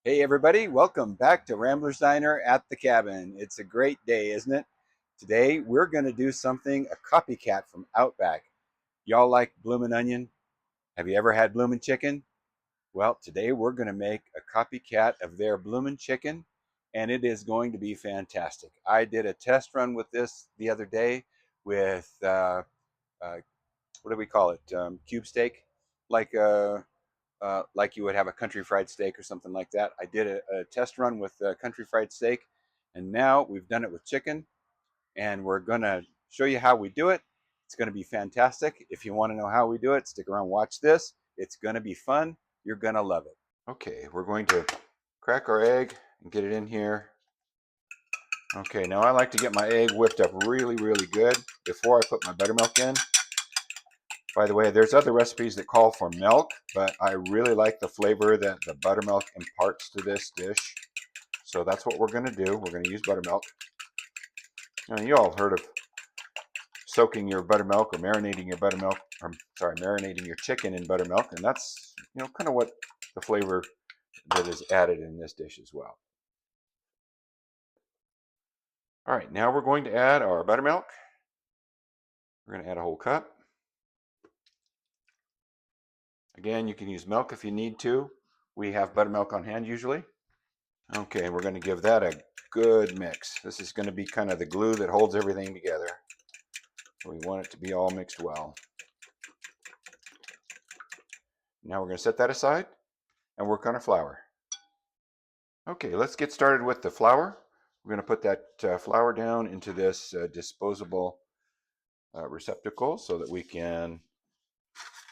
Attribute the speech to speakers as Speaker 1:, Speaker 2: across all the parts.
Speaker 1: Hey everybody, welcome back to Rambler's Diner at the Cabin. It's a great day, isn't it? Today we're going to do something, a copycat from Outback. Y'all like Bloomin' Onion? Have you ever had Bloomin' Chicken? Well, today we're going to make a copycat of their Bloomin' Chicken, and it is going to be fantastic. I did a test run with this the other day with, uh, what do we call it? Cube steak, like like you would have a country fried steak or something like that. I did a test run with country fried steak, and now we've done it with chicken, and we're going to show you how we do it. It's going to be fantastic. If you want to know how we do it, stick around, watch this. It's going to be fun. You're going to love it. Okay, we're going to crack our egg and get it in here. Okay, now I like to get my egg whipped up really, really good before I put my buttermilk in. By the way, there's other recipes that call for milk, but I really like the flavor that the buttermilk imparts to this dish. So that's what we're going to do. We're going to use buttermilk. Now, you all have heard of soaking your buttermilk or marinating your buttermilk, or sorry, marinating your chicken in buttermilk, and that's, kind of what the flavor that is added in this dish as well. All right, now we're going to add our buttermilk. We're going to add a whole cup. Again, you can use milk if you need to. We have buttermilk on hand usually. Okay, we're going to give that a good mix. This is going to be kind of the glue that holds everything together. So we want it to be all mixed well. Now we're going to set that aside and work on our flour. Okay, let's get started with the flour. We're going to put that flour down into this disposable receptacle so that we can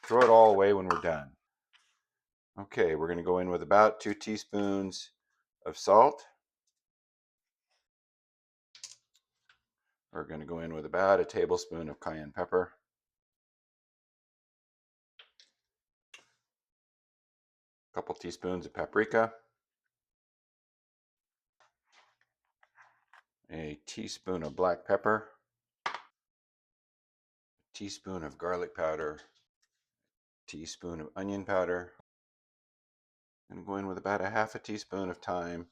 Speaker 1: throw it all away when we're done. Okay, we're going to go in with about 2 teaspoons of salt. We're going to go in with about a tablespoon of cayenne pepper. A couple teaspoons of paprika. A teaspoon of black pepper. A teaspoon of garlic powder. A teaspoon of onion powder. I'm going to go in with about a half a teaspoon of thyme.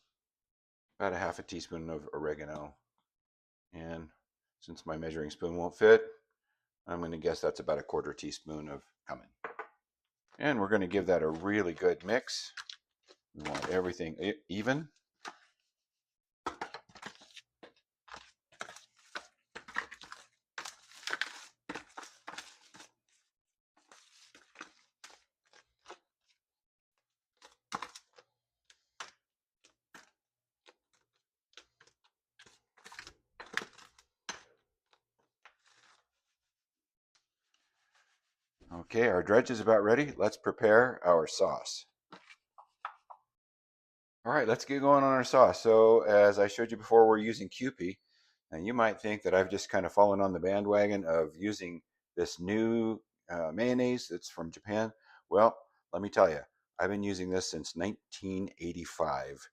Speaker 1: About a half a teaspoon of oregano. And since my measuring spoon won't fit, I'm going to guess that's about a quarter teaspoon of cumin. And we're going to give that a really good mix. We want everything even. Okay, our dredge is about ready. Let's prepare our sauce. All right, let's get going on our sauce. So as I showed you before, we're using Kewpie. And you might think that I've just kind of fallen on the bandwagon of using this new mayonnaise that's from Japan. Well, let me tell you, I've been using this since 1985.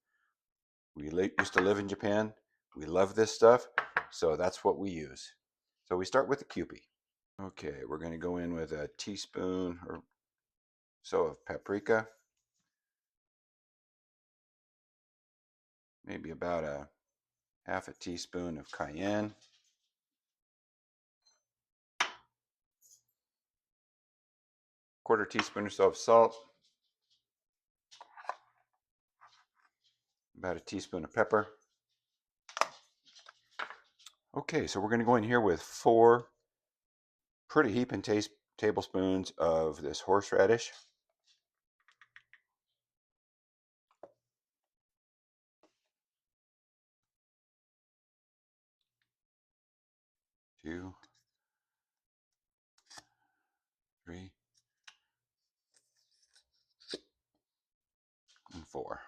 Speaker 1: We used to live in Japan. We love this stuff, so that's what we use. So we start with the Kewpie. Okay, we're going to go in with a teaspoon or so of paprika. Maybe about a half a teaspoon of cayenne. Quarter teaspoon or so of salt. About a teaspoon of pepper. Okay, so we're going to go in here with 4 pretty heaping tablespoons of this horseradish. Two, 3, and 4.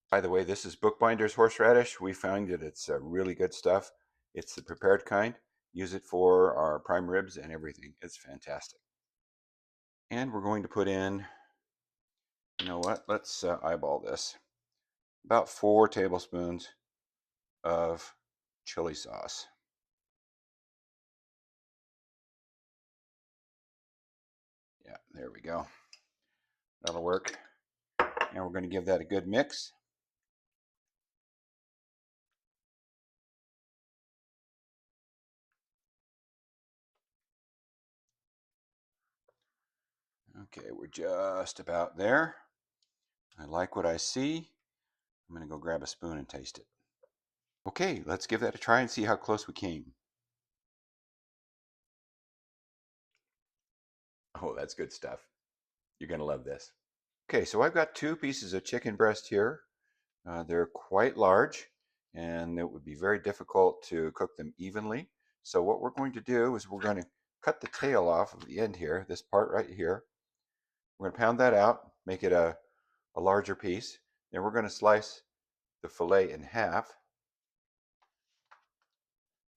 Speaker 1: By the way, this is Bookbinder's horseradish. We find that it's really good stuff. It's the prepared kind. Use it for our prime ribs and everything. It's fantastic. And we're going to put in, you know what, let's eyeball this. About 4 tablespoons of chili sauce. Yeah, there we go. That'll work. And we're going to give that a good mix. Okay, we're just about there. I like what I see. I'm going to go grab a spoon and taste it. Okay, let's give that a try and see how close we came. Oh, that's good stuff. You're going to love this. Okay, so I've got 2 pieces of chicken breast here. They're quite large, and it would be very difficult to cook them evenly. So what we're going to do is we're going to cut the tail off of the end here, this part right here. We're going to pound that out, make it a larger piece. Then we're going to slice the fillet in half,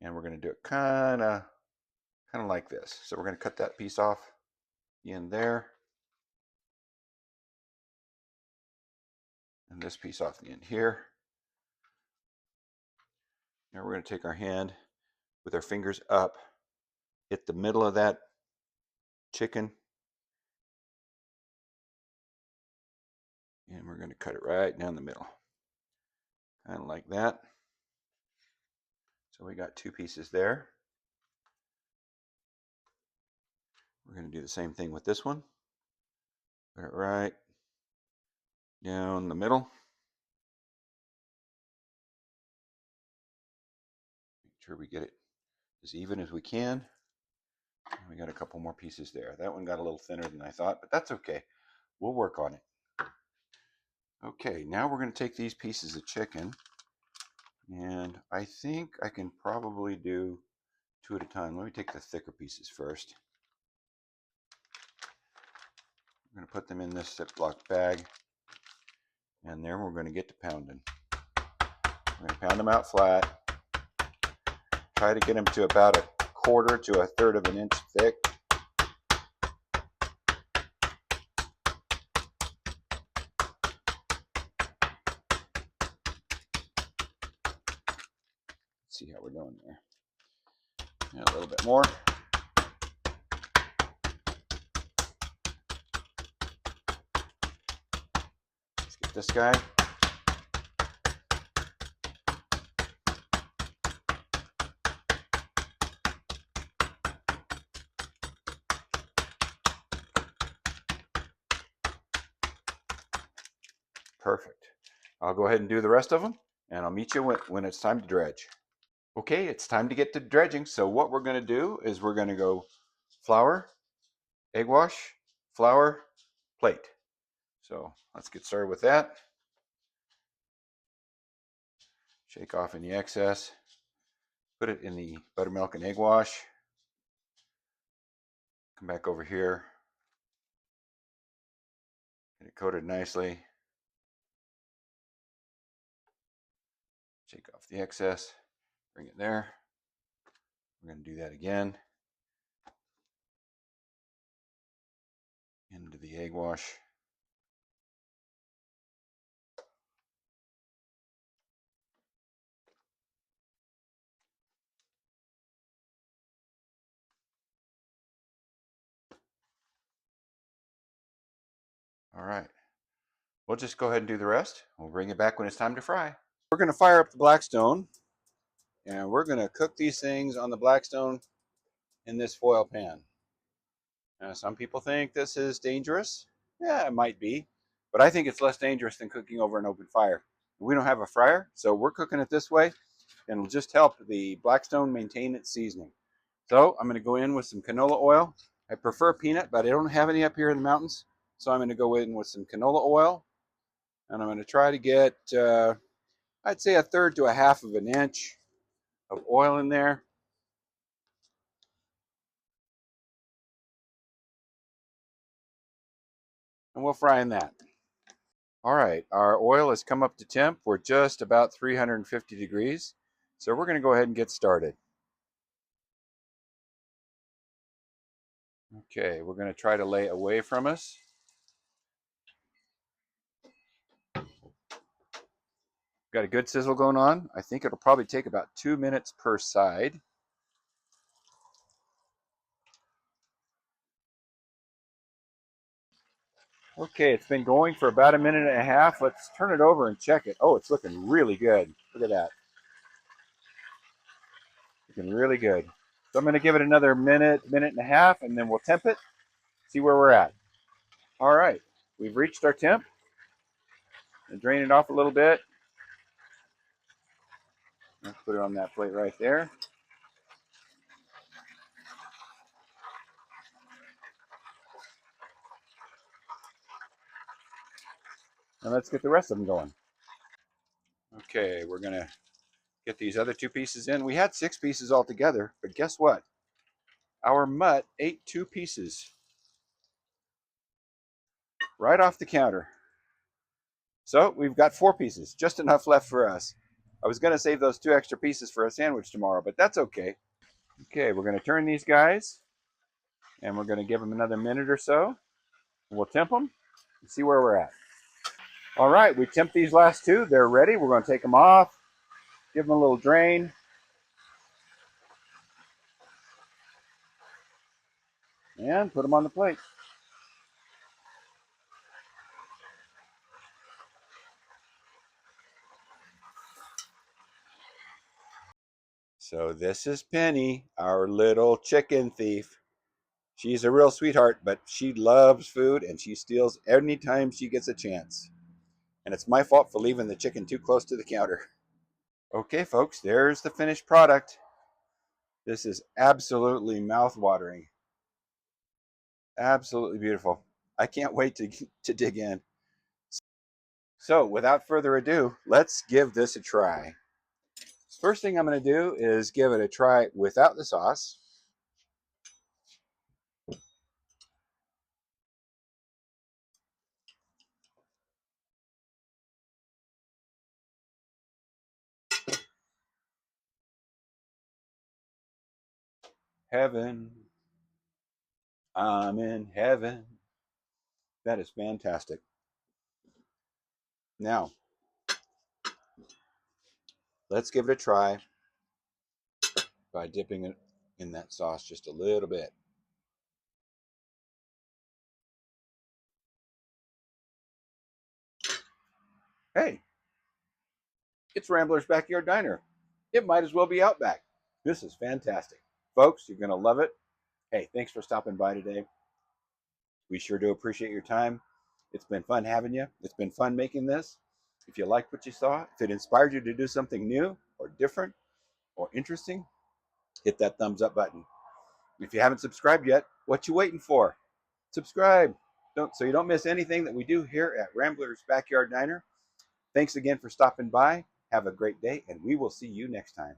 Speaker 1: and we're going to do it kind of like this. So we're going to cut that piece off in there, and this piece off the end here. Now we're going to take our hand with our fingers up, hit the middle of that chicken, and we're going to cut it right down the middle, kind of like that. So we got 2 pieces there. We're going to do the same thing with this one. Put it right down the middle. Make sure we get it as even as we can. And we got a couple more pieces there. That one got a little thinner than I thought, but that's okay. We'll work on it. Okay, now we're going to take these pieces of chicken, and I think I can probably do 2 at a time. Let me take the thicker pieces first. I'm going to put them in this Ziploc bag, and then we're going to get to pounding. We're going to pound them out flat. Try to get them to about 1/4 to 1/3 of an inch thick. Let's see how we're doing there. Yeah, a little bit more. Let's get this guy. Perfect. I'll go ahead and do the rest of them, and I'll meet you when it's time to dredge. Okay, it's time to get to dredging. So what we're going to do is we're going to go flour, egg wash, flour, plate. So let's get started with that. Shake off any excess. Put it in the buttermilk and egg wash. Come back over here. Get it coated nicely. Shake off the excess. Bring it there. We're going to do that again. Into the egg wash. All right. We'll just go ahead and do the rest. We'll bring it back when it's time to fry. We're going to fire up the Blackstone, and we're going to cook these things on the Blackstone in this foil pan. Now, some people think this is dangerous. Yeah, it might be, but I think it's less dangerous than cooking over an open fire. We don't have a fryer, so we're cooking it this way, and it'll just help the Blackstone maintain its seasoning. So I'm going to go in with some canola oil. I prefer peanut, but I don't have any up here in the mountains, so I'm going to go in with some canola oil, and I'm going to try to get, I'd say 1/3 to 1/2 of an inch of oil in there. And we'll fry in that. All right, our oil has come up to temp. We're just about 350 degrees. So we're going to go ahead and get started. Okay, we're going to try to lay away from us. Got a good sizzle going on. I think it'll probably take about 2 minutes per side. Okay, it's been going for about a minute and a half. Let's turn it over and check it. Oh, it's looking really good. Look at that. Looking really good. So I'm going to give it another minute, minute and a half, and then we'll temp it, see where we're at. All right, we've reached our temp. And drain it off a little bit. Let's put it on that plate right there. And let's get the rest of them going. Okay, we're going to get these other two pieces in. We had 6 pieces altogether, but guess what? Our mutt ate 2 pieces right off the counter. So we've got 4 pieces, just enough left for us. I was going to save those 2 extra pieces for a sandwich tomorrow, but that's okay. Okay, we're going to turn these guys, and we're going to give them another minute or so. We'll temp them and see where we're at. All right, we temped these last 2. They're ready. We're going to take them off, give them a little drain, and put them on the plate. So this is Penny, our little chicken thief. She's a real sweetheart, but she loves food and she steals anytime she gets a chance. And it's my fault for leaving the chicken too close to the counter. Okay, folks, there's the finished product. This is absolutely mouth-watering. Absolutely beautiful. I can't wait to dig in. So without further ado, let's give this a try. First thing I'm going to do is give it a try without the sauce. Heaven, I'm in heaven. That is fantastic. Now, let's give it a try by dipping it in that sauce just a little bit. Hey, it's Rambler's Backyard Diner. It might as well be Outback. This is fantastic. Folks, you're going to love it. Hey, thanks for stopping by today. We sure do appreciate your time. It's been fun having you. It's been fun making this. If you liked what you saw, if it inspired you to do something new or different or interesting, hit that thumbs up button. If you haven't subscribed yet, what you waiting for? Subscribe. So you don't miss anything that we do here at Rambler's Backyard Diner. Thanks again for stopping by. Have a great day, and we will see you next time.